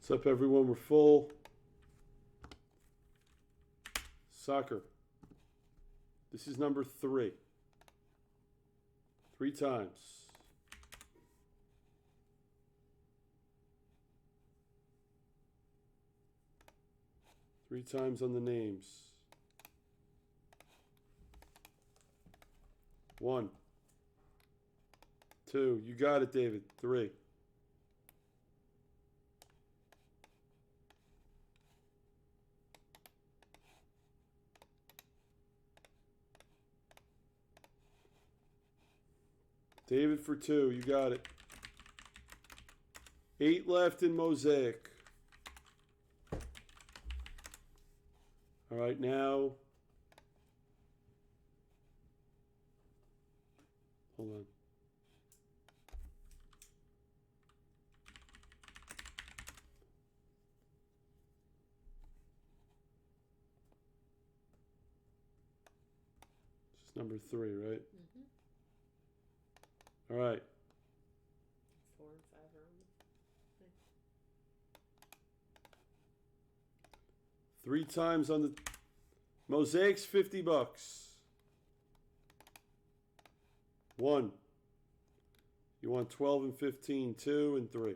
What's up, everyone? We're full. Soccer. This is number 3. 3 times. Three times on the names. 1, 2. You got it, David. 3. David for 2. You got it. 8 left in Mosaic. All right, now. Hold on. This is number 3, right? Mm-hmm. All right. 4 and 5 are on. 3 times on the Mosaic's $50. 1. You want 12 and 15. 2 and 3.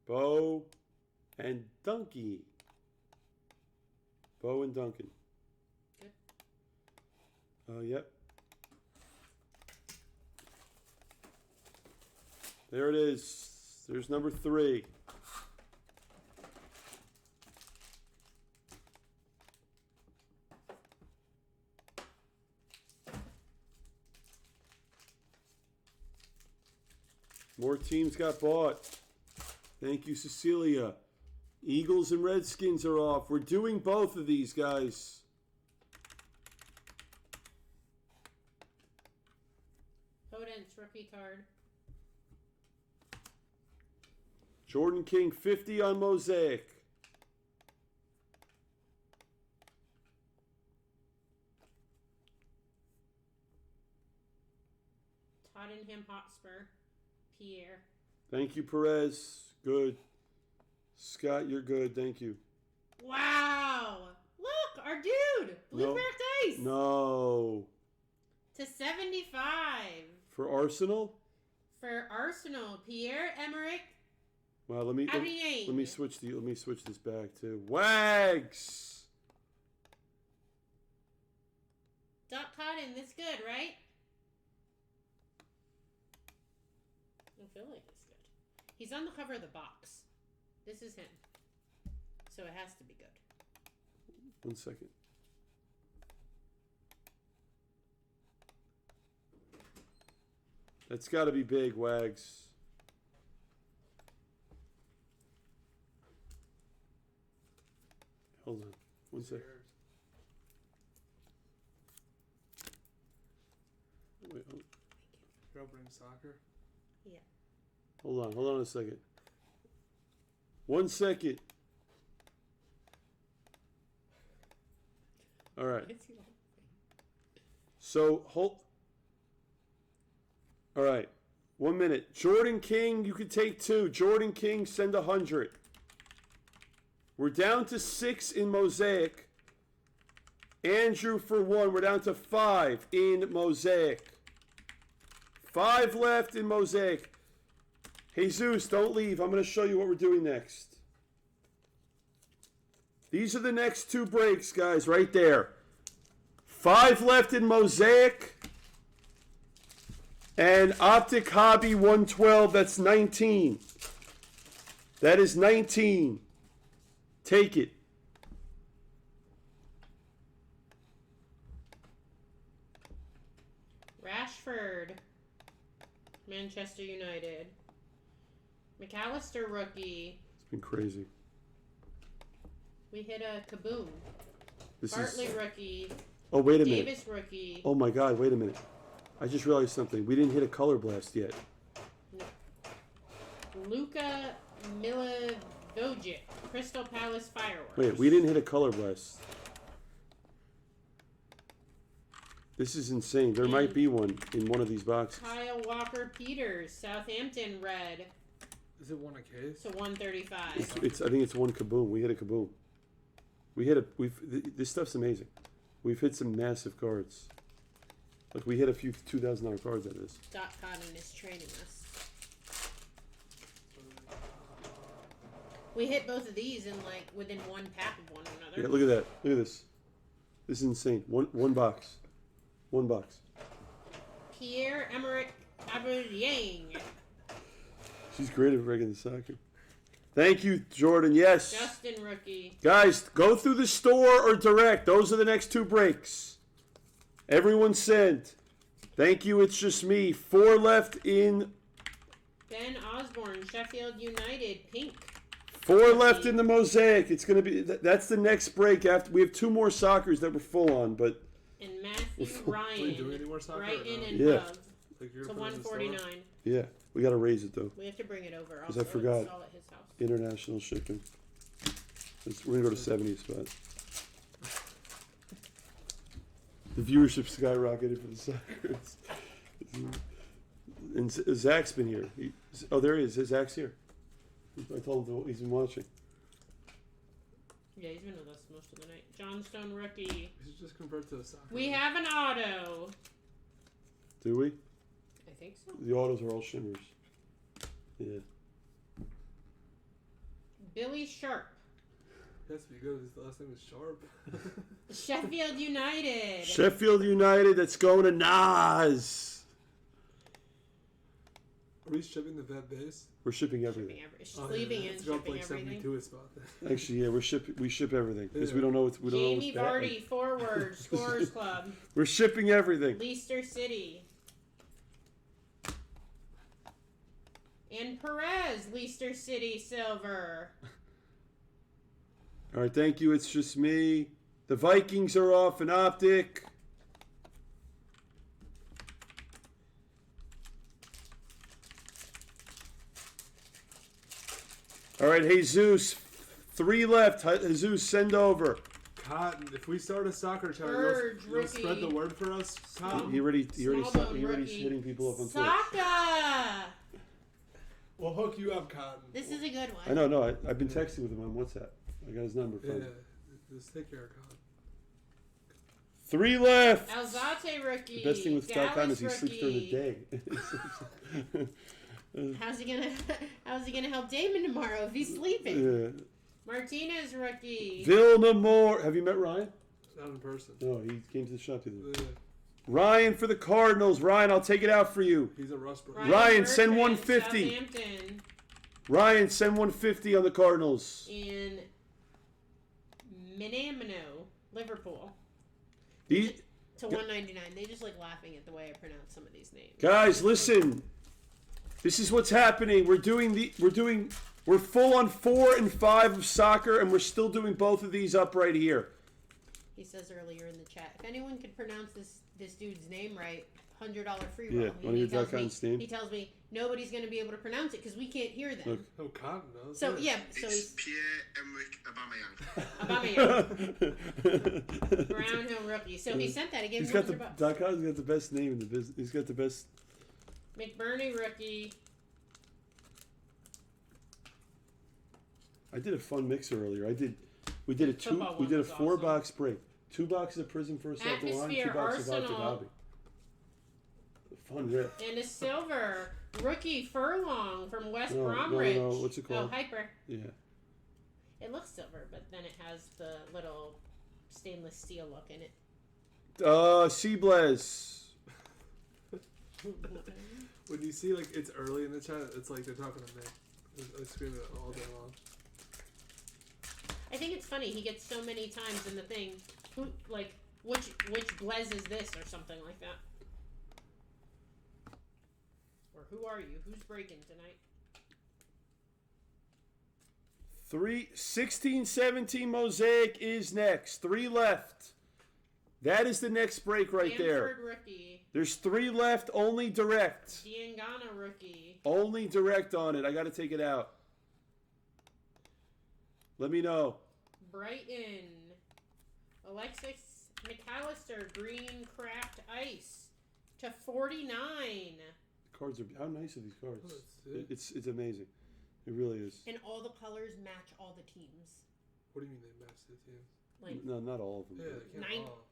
Bo and Donkey. Bo and Duncan. Good. Yep. There it is. There's number 3. More teams got bought. Thank you, Cecilia. Eagles and Redskins are off. We're doing both of these, guys. Potence rookie card. Jordan King, 50 on Mosaic. Tottenham Hotspur. Pierre. Thank you, Perez. Good. Scott, you're good. Thank you. Wow! Look, our dude! Blue cracked ice! No. To 75. For Arsenal? For Arsenal, Pierre-Emerick. Wow, let me switch this back too. Wags. Dot Cotton, this good, right? I feel like it's good. He's on the cover of the box. This is him. So it has to be good. 1 second. That's got to be big, Wags. Hold on. 1 second. Wait, You're opening soccer? Yeah. hold on a second. 1 second. All right. So, hold. All right. 1 minute. Jordan King, you can take 2. Jordan King, send 100. We're down to 6 in Mosaic. Andrew for 1. We're down to 5 in Mosaic. 5 left in Mosaic. Jesus, don't leave. I'm going to show you what we're doing next. These are the next 2 breaks, guys, right there. 5 left in Mosaic. And Optic Hobby 112, that's 19. That is 19. Take it. Rashford, Manchester United. McAllister rookie. It's been crazy. We hit a kaboom. This Bartley rookie. Oh, wait a minute. Davis rookie. Oh my God, wait a minute. I just realized something. We didn't hit a color blast yet. No. Luka Milivojevic, Crystal Palace Fireworks. Wait, we didn't hit a color blast. This is insane. There might be one in one of these boxes. Kyle Walker-Peters, Southampton red. Is it one a case? So 135. It's. I think it's one kaboom. We hit a kaboom. This stuff's amazing. We've hit some massive cards. Like we hit a few $2,000 cards out of this. Dot Cotton is training us. We hit both of these in like within one pack of one another. Yeah, look at that. Look at this. This is insane. One box. One box. Pierre-Emerick Aubameyang. She's great at regular soccer. Thank you, Jordan. Yes. Justin rookie. Guys, go through the store or direct. Those are the next 2 breaks. Everyone sent. Thank you. It's just me. 4 left in. Ben Osborne, Sheffield United, pink. 4 left in the mosaic. It's gonna be. That's the next break. After we have 2 more soccers that we're full on, but. And Matthew Are Ryan, we doing any more soccer? Brighton and Yeah. Hove. Like you're To gonna put it in the store? 149. Yeah, we gotta raise it though. We have to bring it over. 'Cause Also, I forgot. Install at his house. International shipping. We're gonna go to 70 spot. The viewership skyrocketed for the Sockers. And Zach's been here. There he is. Zach's here. I told him he's been watching. Yeah, he's been with us most of the night. Johnstone rookie. We should just convert to a soccer. We have an auto. Do we? I think so. The autos are all shimmers. Yeah. Billy Sharp. It has to be good. His last name is Sharp. Sheffield United. Sheffield United, that's going to Nas. Are we shipping the vet base? We're shipping everything. She's leaving and Let's go up shipping like everything. 72 a spot then. Actually, yeah, we ship everything because Yeah. we don't know what's Jamie bad. Vardy, forward, Scorers Club. We're shipping everything. Leicester City. And Perez, Leicester City, silver. All right, thank you. It's just me. The Vikings are off an optic. All right, Jesus. 3 left. Jesus, send over. Cotton, if we start a soccer chart, Urge, you'll spread the word for us. Cotton. He already's Smallbone hitting people up on Twitch. Saka! We'll hook you up, Cotton. This is a good one. I know, no, I've been texting with him on WhatsApp. I got his number from Yeah, him. just take care of Cotton. 3 left. Alzate rookie. The best thing with Scott Khan is he Dallas sleeps during the rookie. day. How's he gonna help Damon tomorrow if he's sleeping? Yeah. Martinez rookie. Vilna Moore. Have you met Ryan? Not in person. No, he came to the shop the other day. Yeah, Ryan for the Cardinals. Ryan, I'll take it out for you. he's a Rust brother. Ryan, send Bertrand, 150. Southampton. Ryan, send 150 on the Cardinals. And Minamino, Liverpool. These, To 199. They just like laughing at the way I pronounce some of these names. guys, listen. This is what's happening. We're full on 4 and 5 of soccer, and we're still doing both of these up right here. He says earlier in the chat, if anyone could pronounce this dude's name right, $100 free roll. Yeah, wanna hear Doc Hunt's name? He tells me nobody's going to be able to pronounce it because we can't hear them. Look. Oh, Cotton knows. So yeah, so It's he's Pierre-Emerick Aubameyang. Brown Hill rookie. So he sent that. He gave He's him got the $100. Doc Hunt's got the best name in the business. He's got the best. McBurney rookie. I did a fun mixer earlier. We did a Football one 4 was box break. 2 boxes of Prizm first off the line, 2 Atmosphere, boxes of Optic Arsenal. Hobby. Fun rip. And a silver rookie Furlong from West No, Bromwich. no, what's it called? Oh, Hyper. Yeah. It looks silver, but then it has the little stainless steel look in it. Blez. When you see like it's early in the chat, it's like they're talking to me. I scream it all day long. I think it's funny. He gets so many times in the thing. Who, like, which Blez is this or something like that? Or who are you? Who's breaking tonight? 16-17 Mosaic is next. 3 left. That is the next break right there. Stanford rookie. There's 3 left, only direct. Diangana rookie. Only direct on it. I got to take it out. Let me know. Brighton. Alexis McAllister. Green Craft Ice. To 49. Cards are how nice are these cards? Oh, It's amazing. It really is. And all the colors match all the teams. What do you mean they match the teams? Like No, not all of them. Yeah, but- they can't Nine- all.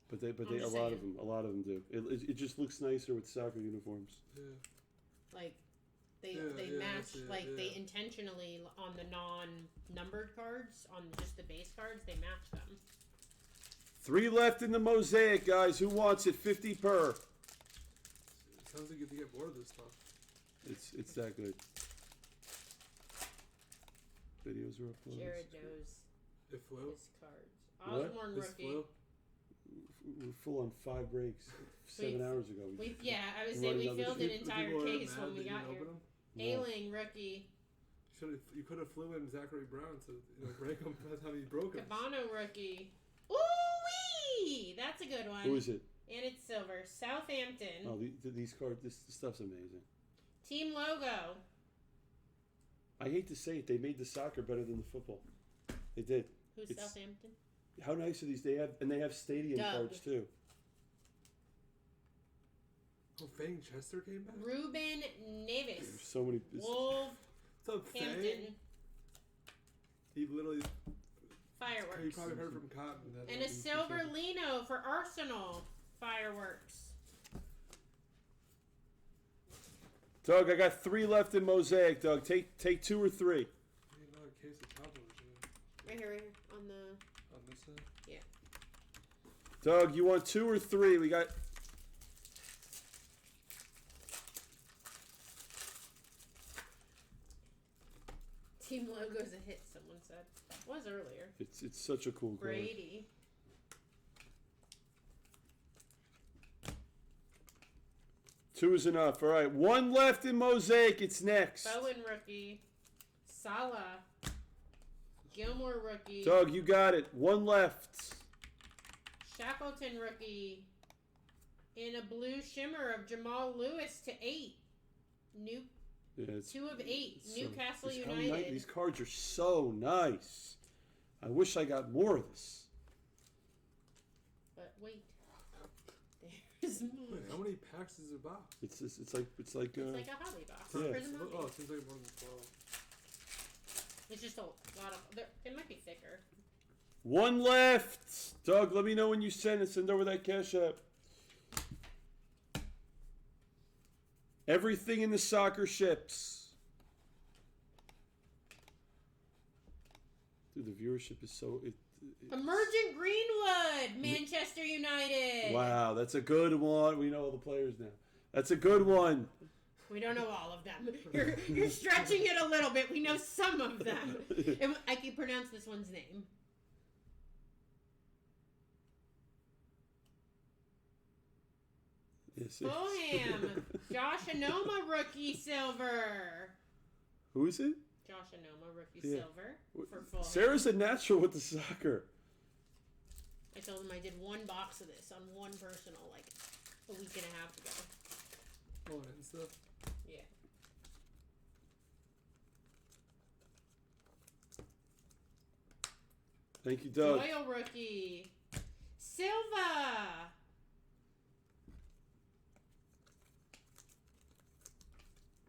But they, I'm a just lot of saying. them, do. It just looks nicer with soccer uniforms. Yeah. like they Yeah, they yeah, match that's it, like they yeah. intentionally on the non-numbered cards, on just the base cards, they match them. 3 left in the mosaic, guys. Who wants it? 50 per. It sounds like you have to get more of this stuff. It's that good. Videos are uploaded. Jared knows It flew. his cards. What? Osborne This rookie. flew. We're full on 5 breaks. 7 hours ago. I was We're saying we running filled another an The entire people are case mad when we that you got didn't here. open 'em. No. Ailing rookie. You could have flew in Zachary Brown to break him. That's how he broke him. Cabano rookie. Ooh-wee! That's a good one. Who is it? And it's silver. Southampton. Oh, these cards. This stuff's amazing. Team logo. I hate to say it, they made the soccer better than the football. They did. Who's It's- Southampton? How nice are these? They have stadium Doug. cards too. Oh, Fang Chester came back. Ruben There's Neves. so many. Wolverhampton. What's up, Fang? He literally. You Fireworks. probably heard from Cotton. That And a silver Lino for Arsenal. Fireworks. Doug, I got 3 left in mosaic. Doug, take 2 or 3. I need another case of cobblers here. Right here on the. On this side? Doug, you want 2 or 3? We got. Team logo's a hit, someone said. Was earlier. It's such a cool card. Brady. Two is enough. All right, 1 left in mosaic. It's next. Bowen rookie. Salah. Gilmore rookie. Doug, you got it. 1 left. Shackleton rookie. In a blue shimmer of Jamal Lewis to 8. New Yeah, it's 2 of 8. so- Newcastle it's how United. these cards are so nice. I wish I got more of this. But wait. There's more. Wait, how many packs is a box? It's like It's like a hobby box. Yeah. Prizm hobby. Oh, it seems like more than 12. It's just a lot of. It might be thicker. 1 left. Doug, let me know when you send it. Send over that cash app. Everything in the soccer ships. Dude, the viewership is so. Emergent Greenwood, Manchester United. Wow, that's a good one. We know all the players now. That's a good one. We don't know all of them. You're stretching it a little bit. We know some of them. And I can pronounce this one's name. Yes, Fulham. Josh Anoma rookie silver. Who is it? Josh Anoma rookie Yeah. silver for Fulham. Sarah's a natural with the soccer. I told him I did 1 box of this on one personal like a week and a half ago. Oh, and stuff. Yeah. Thank you, Doug. Doyle rookie. Silva.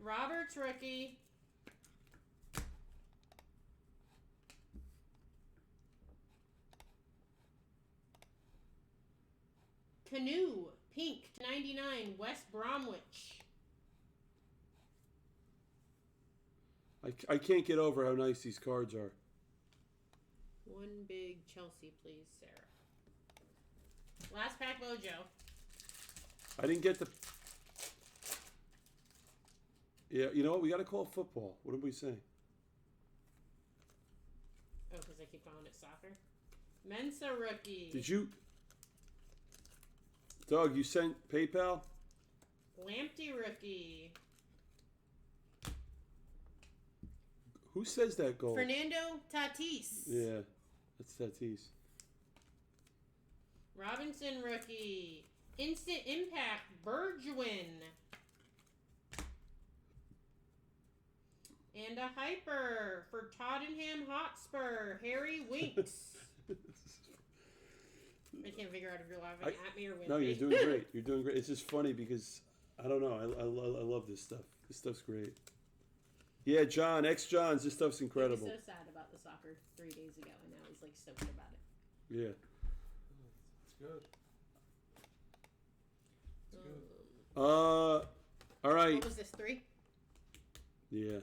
Roberts rookie. Canoe, pink, 99, West Bromwich. I can't get over how nice these cards are. 1 big Chelsea, please, Sarah. Last pack mojo. I didn't get the. Yeah, you know what? We got to call football. What did we say? Oh, because I keep calling it soccer. Mensa rookie. Did you. Doug, you sent PayPal? Lamptey rookie. Who says that goal? Fernando Tatis. Yeah, that's Tatis. Robinson rookie. Instant Impact Bergwin. And a hyper for Tottenham Hotspur, Harry Winks. I can't figure out if you're laughing at me or with No, me. you're doing great. You're doing great. It's just funny because I don't know. I love this stuff. This stuff's great. Yeah, John, ex-Johns, this stuff's He was incredible. so sad about the soccer 3 days ago, and now he's like stoked about it. Yeah. It's good. It's good. All right. What was this, 3? Yeah.